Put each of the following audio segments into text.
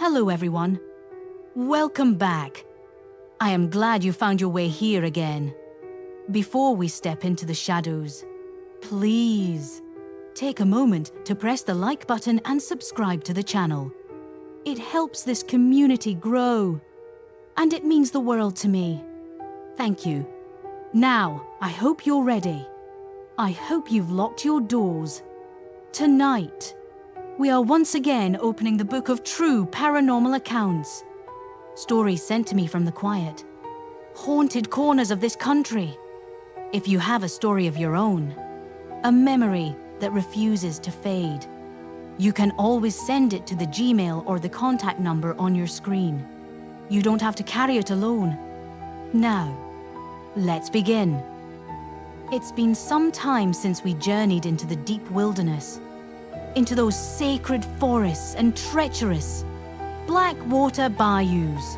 Hello everyone. Welcome back. I am glad you found your way here again. Before we step into the shadows, please take a moment to press the like button and subscribe to the channel. It helps this community grow, and it means the world to me. Thank you. Now, I hope you're ready. I hope you've locked your doors. Tonight, we are once again opening the book of true paranormal accounts. Stories sent to me from the quiet, haunted corners of this country. If you have a story of your own, a memory that refuses to fade, you can always send it to the Gmail or the contact number on your screen. You don't have to carry it alone. Now, let's begin. It's been some time since we journeyed into the deep wilderness, into those sacred forests and treacherous black water bayous.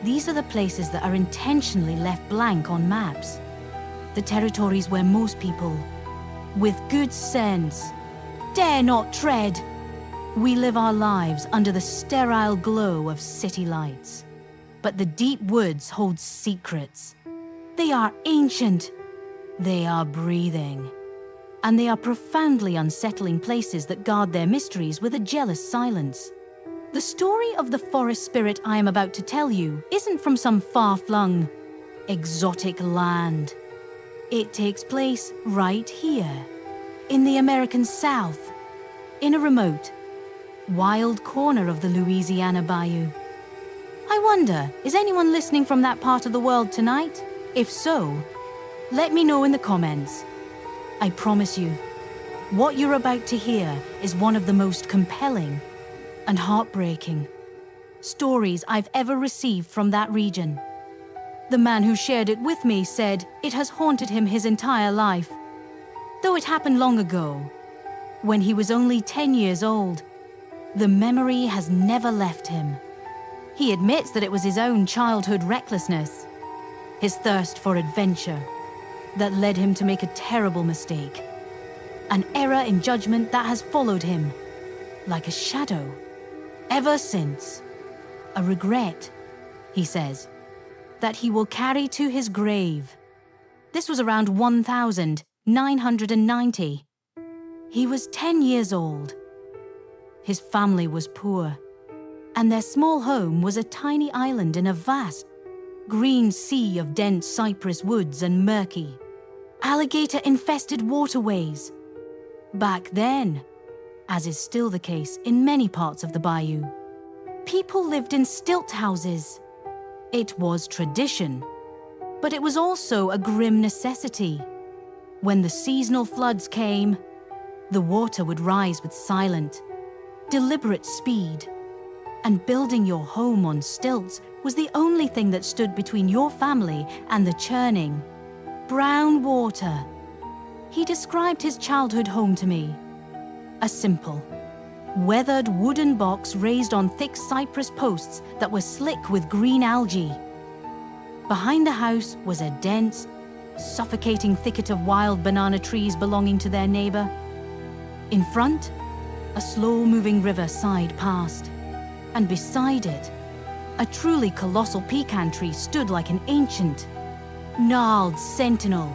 These are the places that are intentionally left blank on maps. The territories where most people, with good sense, dare not tread. We live our lives under the sterile glow of city lights. But the deep woods hold secrets. They are ancient. They are breathing. And they are profoundly unsettling places that guard their mysteries with a jealous silence. The story of the forest spirit I am about to tell you isn't from some far-flung, exotic land. It takes place right here, in the American South, in a remote, wild corner of the Louisiana Bayou. I wonder, is anyone listening from that part of the world tonight? If so, let me know in the comments. I promise you, what you're about to hear is one of the most compelling and heartbreaking stories I've ever received from that region. The man who shared it with me said it has haunted him his entire life. Though it happened long ago, when he was only 10 years old, the memory has never left him. He admits that it was his own childhood recklessness, his thirst for adventure, that led him to make a terrible mistake. An error in judgment that has followed him, like a shadow, ever since. A regret, he says, that he will carry to his grave. This was around 1990. He was 10 years old. His family was poor, and their small home was a tiny island in a vast, green sea of dense cypress woods and murky, alligator-infested waterways. Back then, as is still the case in many parts of the bayou, people lived in stilt houses. It was tradition, but it was also a grim necessity. When the seasonal floods came, the water would rise with silent, deliberate speed, and building your home on stilts was the only thing that stood between your family and the churning, brown water. He described his childhood home to me. A simple, weathered wooden box raised on thick cypress posts that were slick with green algae. Behind the house was a dense, suffocating thicket of wild banana trees belonging to their neighbor. In front, a slow-moving river sighed past, and beside it, a truly colossal pecan tree stood like an ancient, gnarled sentinel.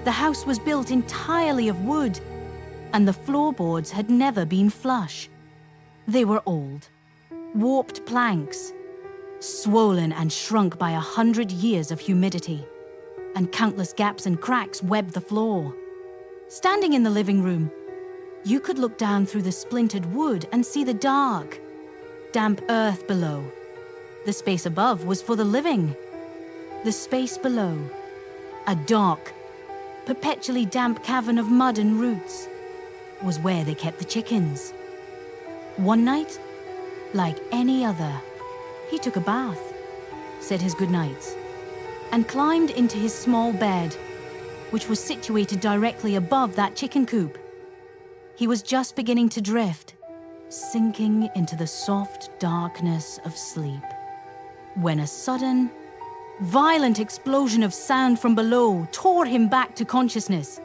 The house was built entirely of wood, and the floorboards had never been flush. They were old, warped planks, swollen and shrunk by 100 years of humidity, and countless gaps and cracks webbed the floor. Standing in the living room, you could look down through the splintered wood and see the dark, damp earth below. The space above was for the living. The space below, a dark, perpetually damp cavern of mud and roots, was where they kept the chickens. One night, like any other, he took a bath, said his goodnights, and climbed into his small bed, which was situated directly above that chicken coop. He was just beginning to drift, sinking into the soft darkness of sleep, when a sudden, violent explosion of sound from below tore him back to consciousness.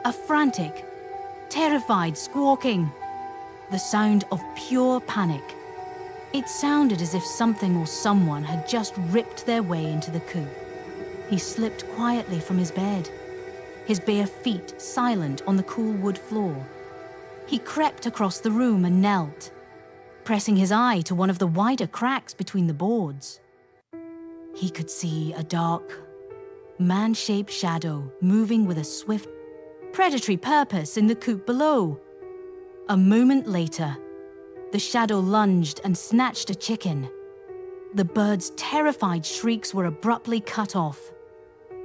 A frantic, terrified squawking, the sound of pure panic. It sounded as if something or someone had just ripped their way into the coop. He slipped quietly from his bed, his bare feet silent on the cool wood floor. He crept across the room and knelt, pressing his eye to one of the wider cracks between the boards. He could see a dark, man-shaped shadow moving with a swift, predatory purpose in the coop below. A moment later, the shadow lunged and snatched a chicken. The bird's terrified shrieks were abruptly cut off.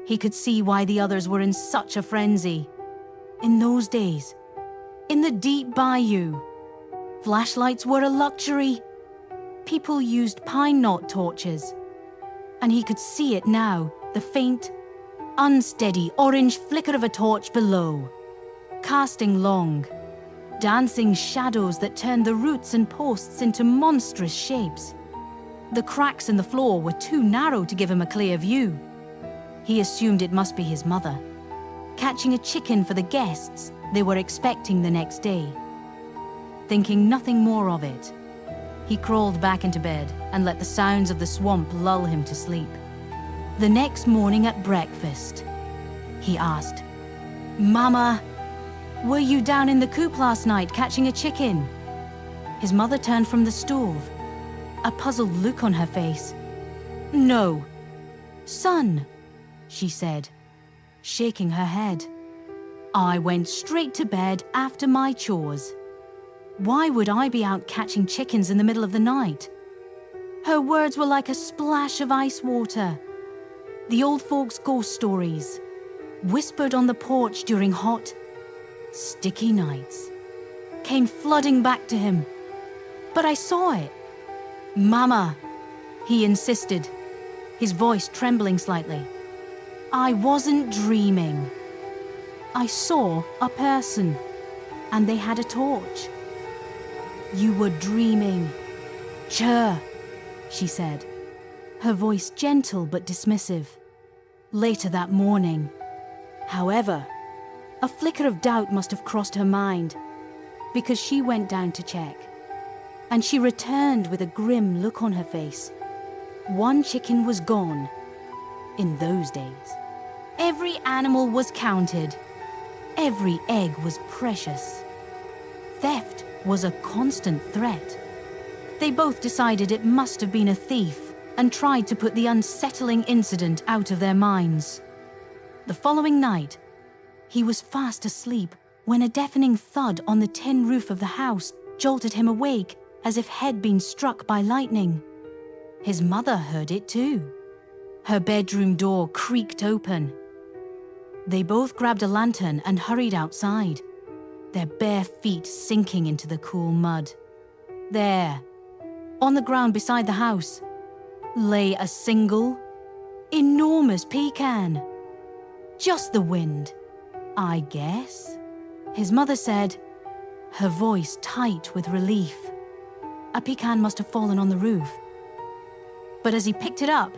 He could see why the others were in such a frenzy. In those days, in the deep bayou, flashlights were a luxury. People used pine knot torches, and he could see it now, the faint, unsteady orange flicker of a torch below, casting long, dancing shadows that turned the roots and posts into monstrous shapes. The cracks in the floor were too narrow to give him a clear view. He assumed it must be his mother, catching a chicken for the guests they were expecting the next day. Thinking nothing more of it, he crawled back into bed and let the sounds of the swamp lull him to sleep. The next morning at breakfast, he asked, "Mama, were you down in the coop last night catching a chicken?" His mother turned from the stove, a puzzled look on her face. "No, son," she said, shaking her head. "I went straight to bed after my chores. Why would I be out catching chickens in the middle of the night?" Her words were like a splash of ice water. The old folks' ghost stories, whispered on the porch during hot, sticky nights, came flooding back to him. "But I saw it." "Mama," he insisted, his voice trembling slightly. "I wasn't dreaming. I saw a person, and they had a torch." "You were dreaming." "Sure," she said, her voice gentle but dismissive. Later that morning, however, a flicker of doubt must have crossed her mind, because she went down to check, and she returned with a grim look on her face. One chicken was gone. In those days, every animal was counted. Every egg was precious. Theft was a constant threat. They both decided it must have been a thief and tried to put the unsettling incident out of their minds. The following night, he was fast asleep when a deafening thud on the tin roof of the house jolted him awake as if he'd been struck by lightning. His mother heard it too. Her bedroom door creaked open. They both grabbed a lantern and hurried outside, their bare feet sinking into the cool mud. There, on the ground beside the house, lay a single, enormous pecan. "Just the wind, I guess," his mother said, her voice tight with relief. A pecan must have fallen on the roof. But as he picked it up,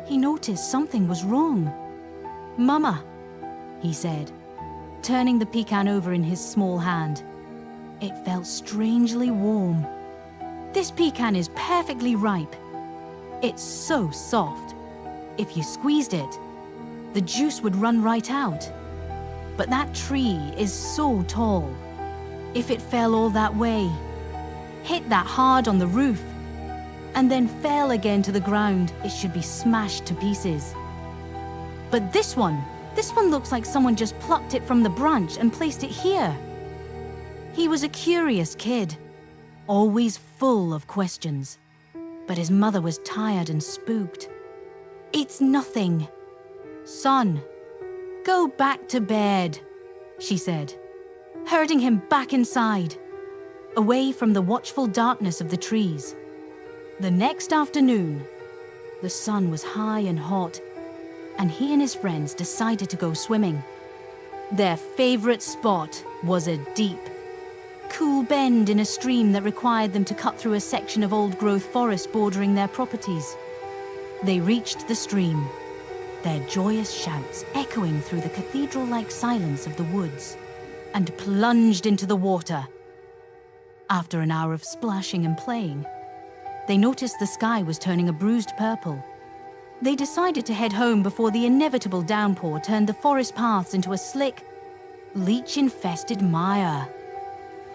he noticed something was wrong. "Mama," he said, turning the pecan over in his small hand. It felt strangely warm. "This pecan is perfectly ripe. It's so soft. If you squeezed it, the juice would run right out. But that tree is so tall. If it fell all that way, hit that hard on the roof, and then fell again to the ground, it should be smashed to pieces. But this one looks like someone just plucked it from the branch and placed it here." He was a curious kid, always full of questions. But his mother was tired and spooked. "It's nothing. Son, go back to bed," she said, herding him back inside, away from the watchful darkness of the trees. The next afternoon, the sun was high and hot, and he and his friends decided to go swimming. Their favorite spot was a deep, cool bend in a stream that required them to cut through a section of old-growth forest bordering their properties. They reached the stream, their joyous shouts echoing through the cathedral-like silence of the woods, and plunged into the water. After an hour of splashing and playing, They noticed the sky was turning a bruised purple. They decided to head home before the inevitable downpour turned the forest paths into a slick, leech-infested mire.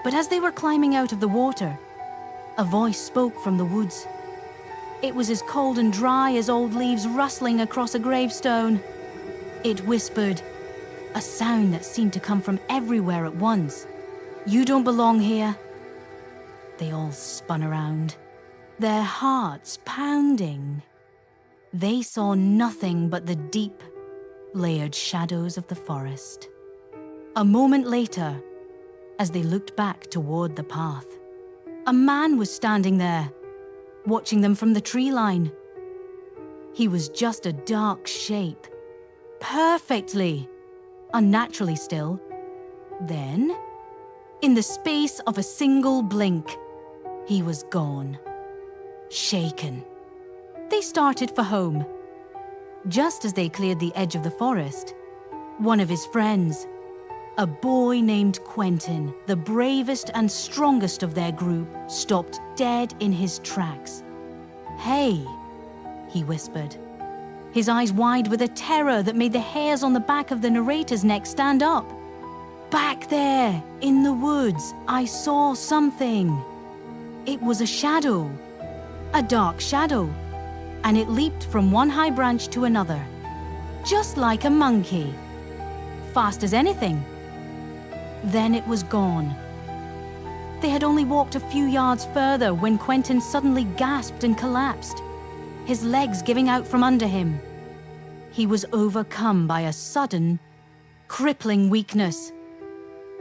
But as they were climbing out of the water, a voice spoke from the woods. It was as cold and dry as old leaves rustling across a gravestone. It whispered, a sound that seemed to come from everywhere at once. "You don't belong here." They all spun around, their hearts pounding. They saw nothing but the deep, layered shadows of the forest. A moment later, as they looked back toward the path, a man was standing there, watching them from the tree line. He was just a dark shape, perfectly, unnaturally still. Then, in the space of a single blink, he was gone. Shaken. They started for home. Just as they cleared the edge of the forest, one of his friends, a boy named Quentin, the bravest and strongest of their group, stopped dead in his tracks. "Hey," he whispered, his eyes wide with a terror that made the hairs on the back of the narrator's neck stand up. "Back there, in the woods, I saw something." It was a shadow, a dark shadow, and it leaped from one high branch to another, just like a monkey, fast as anything. Then it was gone. They had only walked a few yards further when Quentin suddenly gasped and collapsed, his legs giving out from under him. He was overcome by a sudden, crippling weakness.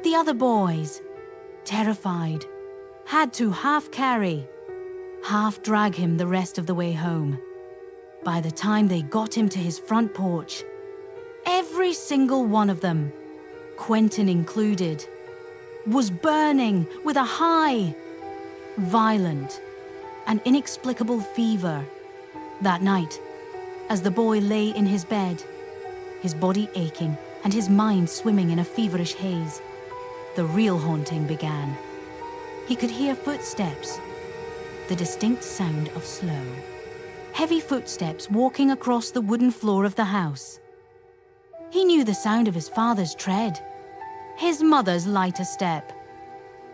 The other boys, terrified, had to half carry, half drag him the rest of the way home. By the time they got him to his front porch, every single one of them, Quentin included, was burning with a high, violent, and inexplicable fever. That night, as the boy lay in his bed, his body aching and his mind swimming in a feverish haze, the real haunting began. He could hear footsteps, the distinct sound of slow, heavy footsteps walking across the wooden floor of the house. He knew the sound of his father's tread, his mother's lighter step.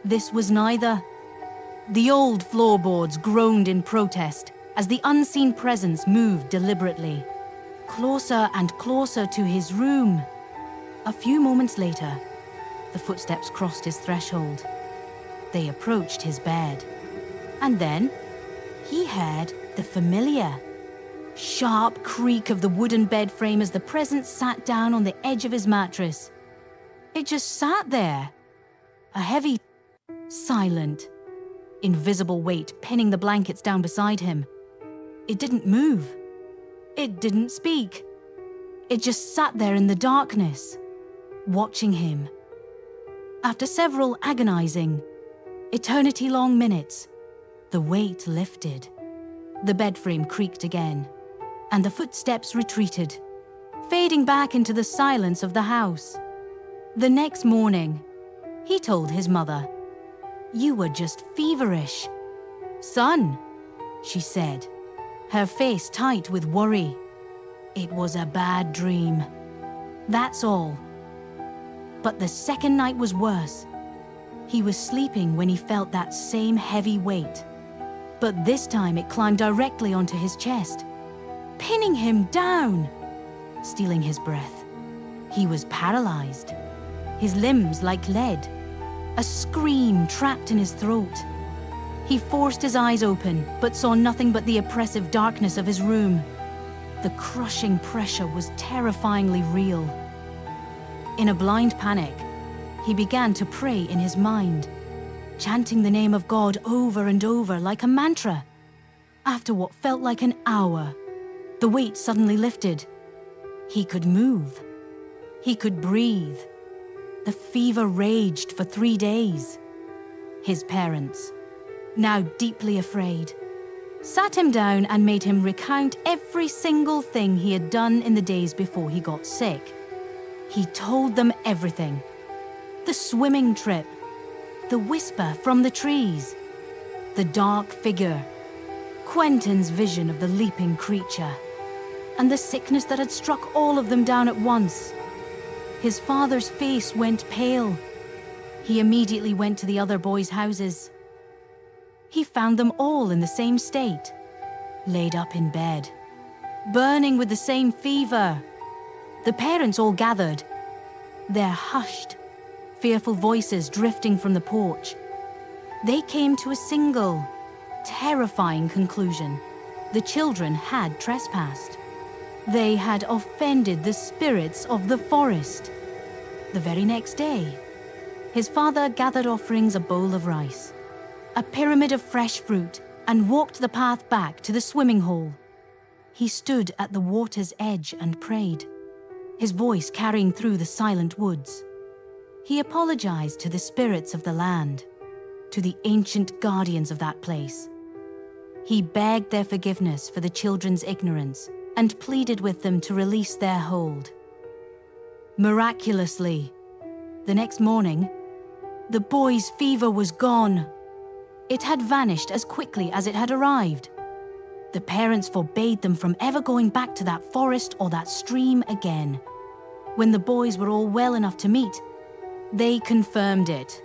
This was neither. The old floorboards groaned in protest as the unseen presence moved deliberately, closer and closer to his room. A few moments later, the footsteps crossed his threshold. They approached his bed. And then, he heard the familiar, sharp creak of the wooden bed frame as the presence sat down on the edge of his mattress. It just sat there, a heavy, silent, invisible weight pinning the blankets down beside him. It didn't move. It didn't speak. It just sat there in the darkness, watching him. After several agonizing, eternity-long minutes, the weight lifted. The bed frame creaked again, and the footsteps retreated, fading back into the silence of the house. The next morning, he told his mother, "You were just feverish." "Son," she said, her face tight with worry. "It was a bad dream. That's all." But the second night was worse. He was sleeping when he felt that same heavy weight. But this time it climbed directly onto his chest, pinning him down, stealing his breath. He was paralyzed, his limbs like lead, a scream trapped in his throat. He forced his eyes open, but saw nothing but the oppressive darkness of his room. The crushing pressure was terrifyingly real. In a blind panic, he began to pray in his mind, chanting the name of God over and over like a mantra. After what felt like an hour, the weight suddenly lifted. He could move. He could breathe. The fever raged for 3 days. His parents, now deeply afraid, sat him down and made him recount every single thing he had done in the days before he got sick. He told them everything. The swimming trip, the whisper from the trees, the dark figure, Quentin's vision of the leaping creature, and the sickness that had struck all of them down at once. His father's face went pale. He immediately went to the other boys' houses. He found them all in the same state, laid up in bed, burning with the same fever. The parents all gathered, their hushed, fearful voices drifting from the porch. They came to a single, terrifying conclusion. The children had trespassed. They had offended the spirits of the forest. The very next day, his father gathered offerings, a bowl of rice, a pyramid of fresh fruit, and walked the path back to the swimming hole. He stood at the water's edge and prayed, his voice carrying through the silent woods. He apologized to the spirits of the land, to the ancient guardians of that place. He begged their forgiveness for the children's ignorance and pleaded with them to release their hold. Miraculously, the next morning, the boy's fever was gone. It had vanished as quickly as it had arrived. The parents forbade them from ever going back to that forest or that stream again. When the boys were all well enough to meet, they confirmed it.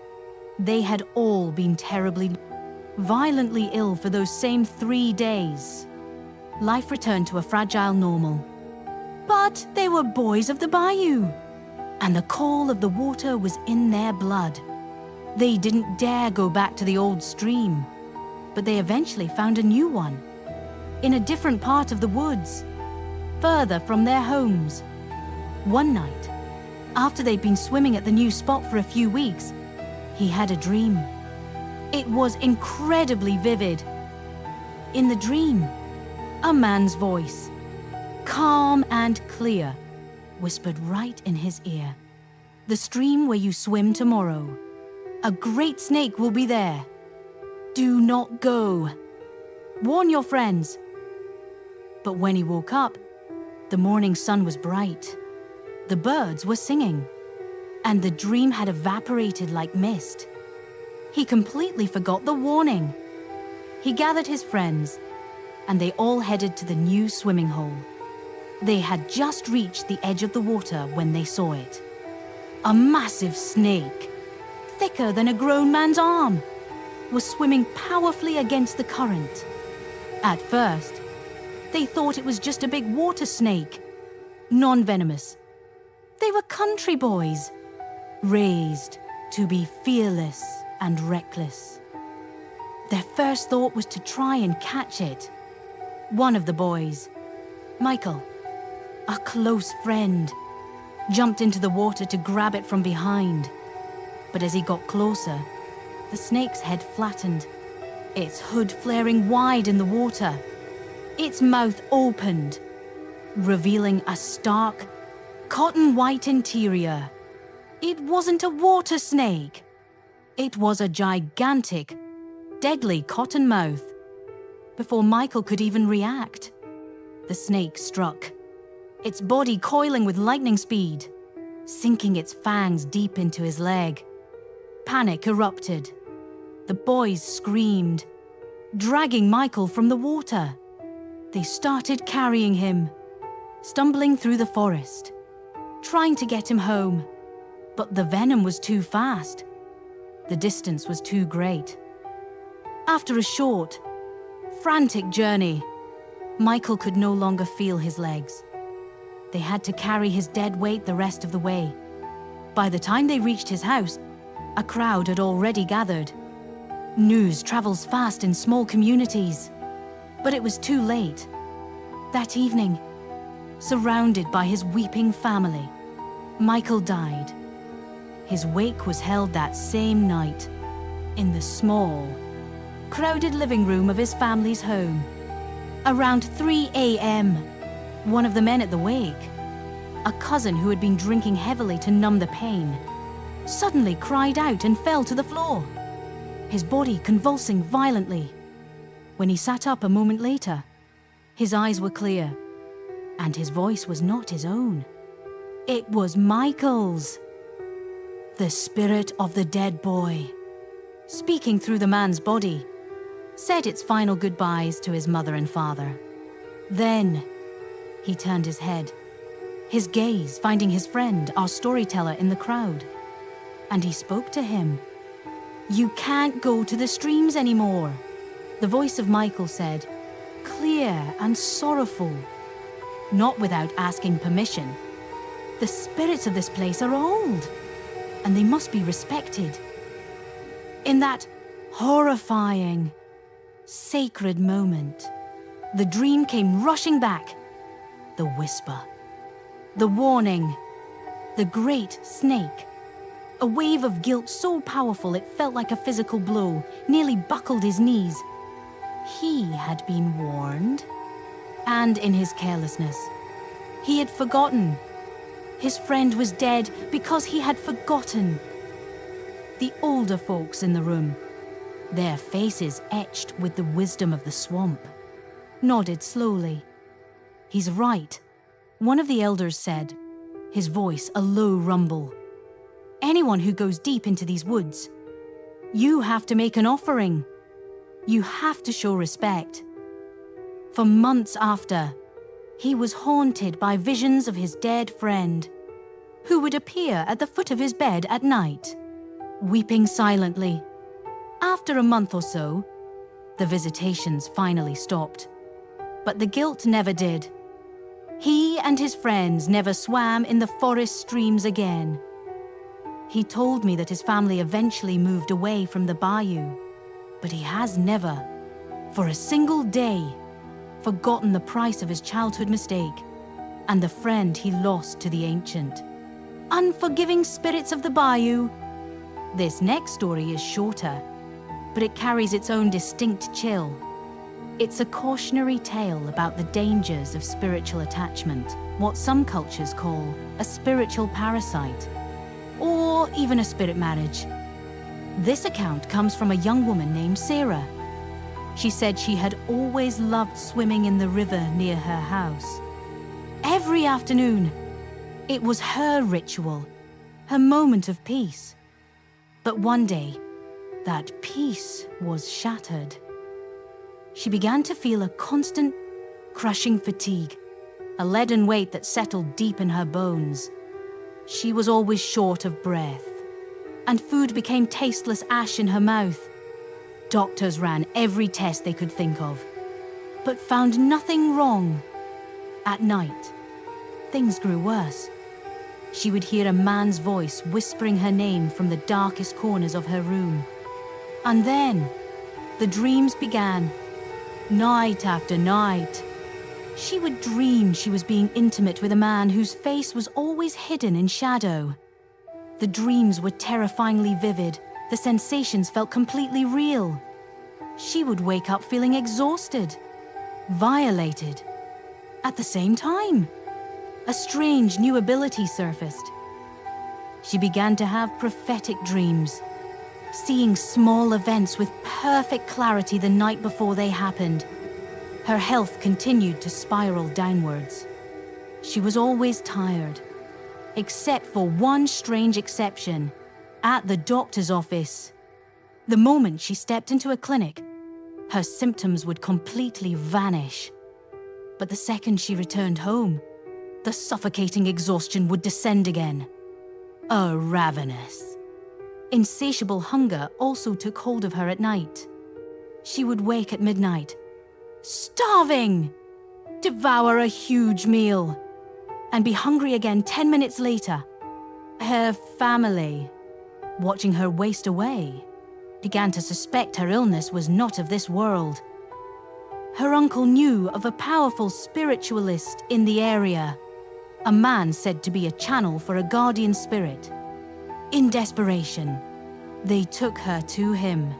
They had all been terribly, violently ill for those same 3 days. Life returned to a fragile normal. But they were boys of the Bayou, and the call of the water was in their blood. They didn't dare go back to the old stream, but they eventually found a new one, in a different part of the woods, further from their homes. One night, after they'd been swimming at the new spot for a few weeks, he had a dream. It was incredibly vivid. In the dream, a man's voice, calm and clear, whispered right in his ear, "The stream where you swim tomorrow. A great snake will be there. Do not go. Warn your friends." But when he woke up, the morning sun was bright. The birds were singing, and the dream had evaporated like mist. He completely forgot the warning. He gathered his friends, and they all headed to the new swimming hole. They had just reached the edge of the water when they saw it. A massive snake, thicker than a grown man's arm, was swimming powerfully against the current. At first, they thought it was just a big water snake, non-venomous. They were country boys, raised to be fearless and reckless. Their first thought was to try and catch it. One of the boys, Michael, a close friend, jumped into the water to grab it from behind. But as he got closer, the snake's head flattened, its hood flaring wide in the water. Its mouth opened, revealing a stark, cotton-white interior. It wasn't a water snake. It was a gigantic, deadly cottonmouth. Before Michael could even react, the snake struck, its body coiling with lightning speed, sinking its fangs deep into his leg. Panic erupted. The boys screamed, dragging Michael from the water. They started carrying him, stumbling through the forest, trying to get him home. But the venom was too fast. The distance was too great. After a short, frantic journey, Michael could no longer feel his legs. They had to carry his dead weight the rest of the way. By the time they reached his house, a crowd had already gathered. News travels fast in small communities, but it was too late. That evening, surrounded by his weeping family, Michael died. His wake was held that same night, in the small, crowded living room of his family's home. Around 3 a.m., one of the men at the wake, a cousin who had been drinking heavily to numb the pain, suddenly cried out and fell to the floor, his body convulsing violently. When he sat up a moment later, his eyes were clear, and his voice was not his own. It was Michael's. The spirit of the dead boy, speaking through the man's body, said its final goodbyes to his mother and father. Then he turned his head, his gaze finding his friend, our storyteller, in the crowd. And he spoke to him. "You can't go to the streams anymore," the voice of Michael said, clear and sorrowful. Not without asking permission. The spirits of this place are old, and they must be respected. In that horrifying, sacred moment, the dream came rushing back. The whisper, the warning, the great snake. A wave of guilt so powerful it felt like a physical blow, nearly buckled his knees. He had been warned, and in his carelessness, he had forgotten. His friend was dead because he had forgotten. The older folks in the room, their faces etched with the wisdom of the swamp, nodded slowly. "He's right," one of the elders said, his voice a low rumble. "Anyone who goes deep into these woods, you have to make an offering. You have to show respect." For months after, he was haunted by visions of his dead friend, who would appear at the foot of his bed at night, weeping silently. After a month or so, the visitations finally stopped. But the guilt never did. He and his friends never swam in the forest streams again. He told me that his family eventually moved away from the bayou, but he has never, for a single day, forgotten the price of his childhood mistake and the friend he lost to the ancient, unforgiving spirits of the bayou. This next story is shorter, but it carries its own distinct chill. It's a cautionary tale about the dangers of spiritual attachment, what some cultures call a spiritual parasite, or even a spirit marriage. This account comes from a young woman named Sarah. She said she had always loved swimming in the river near her house. Every afternoon, it was her ritual, her moment of peace. But one day, that peace was shattered. She began to feel a constant, crushing fatigue, a leaden weight that settled deep in her bones. She was always short of breath, and food became tasteless ash in her mouth. Doctors ran every test they could think of, but found nothing wrong. At night, things grew worse. She would hear a man's voice whispering her name from the darkest corners of her room. And then, the dreams began. Night after night, she would dream she was being intimate with a man whose face was always hidden in shadow. The dreams were terrifyingly vivid. The sensations felt completely real. She would wake up feeling exhausted, violated. At the same time, a strange new ability surfaced. She began to have prophetic dreams, seeing small events with perfect clarity the night before they happened. Her health continued to spiral downwards. She was always tired, except for one strange exception, at the doctor's office. The moment she stepped into a clinic, her symptoms would completely vanish. But the second she returned home, the suffocating exhaustion would descend again. A ravenous, insatiable hunger also took hold of her at night. She would wake at midnight, starving, devour a huge meal, and be hungry again 10 minutes later. Her family, watching her waste away, began to suspect her illness was not of this world. Her uncle knew of a powerful spiritualist in the area, a man said to be a channel for a guardian spirit. In desperation, they took her to him.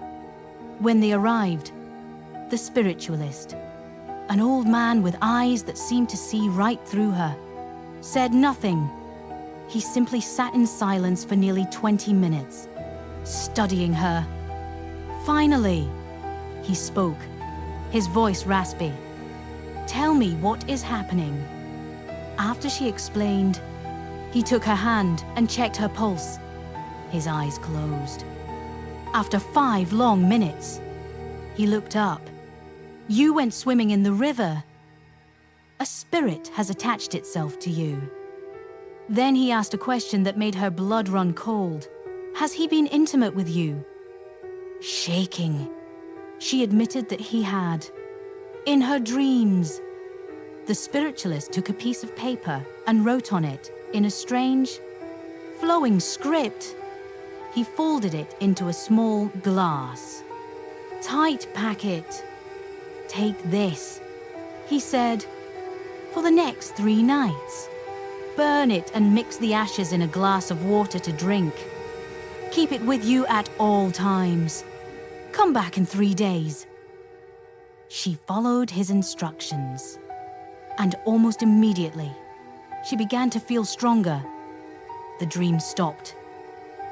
When they arrived, the spiritualist, an old man with eyes that seemed to see right through her, said nothing. He simply sat in silence for nearly 20 minutes, studying her. Finally, he spoke, his voice raspy. "Tell me what is happening." After she explained, he took her hand and checked her pulse. His eyes closed. After 5 long minutes, He looked up. You went swimming in the river. A spirit has attached itself to you. Then he asked a question that made her blood run cold. Has he been intimate with you? Shaking, she admitted that he had. In her dreams. The spiritualist took a piece of paper and wrote on it, in a strange, flowing script. He folded it into a small glass. Tight packet. Take this, he said, for the next 3 nights. Burn it and mix the ashes in a glass of water to drink. Keep it with you at all times. Come back in 3 days. She followed his instructions, and almost immediately, she began to feel stronger. The dream stopped.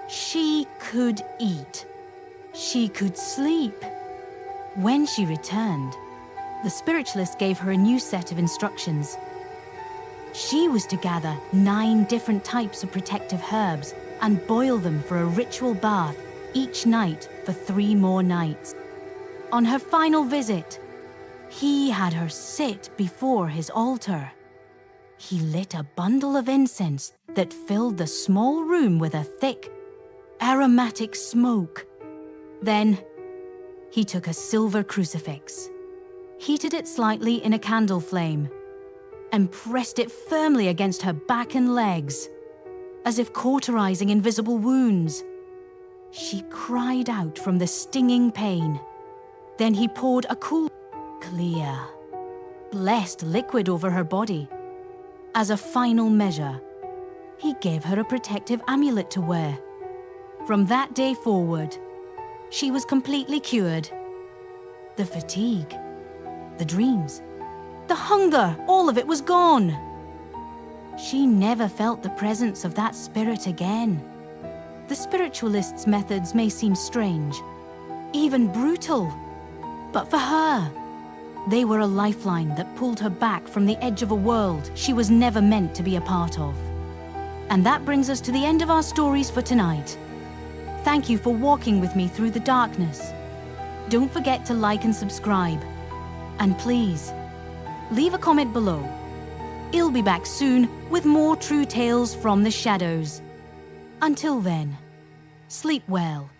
She could eat. She could sleep. When she returned, the spiritualist gave her a new set of instructions. She was to gather 9 different types of protective herbs and boil them for a ritual bath each night for 3 more nights. On her final visit, he had her sit before his altar. He lit a bundle of incense that filled the small room with a thick, aromatic smoke. Then, he took a silver crucifix, heated it slightly in a candle flame, and pressed it firmly against her back and legs, as if cauterizing invisible wounds. She cried out from the stinging pain. Then he poured a cool, clear, blessed liquid over her body. As a final measure, he gave her a protective amulet to wear. From that day forward, she was completely cured. The fatigue, the dreams, the hunger, all of it was gone. She never felt the presence of that spirit again. The spiritualist's methods may seem strange, even brutal, but for her, they were a lifeline that pulled her back from the edge of a world she was never meant to be a part of. And that brings us to the end of our stories for tonight. Thank you for walking with me through the darkness. Don't forget to like and subscribe. And please, leave a comment below. I'll be back soon with more true tales from the shadows. Until then, sleep well.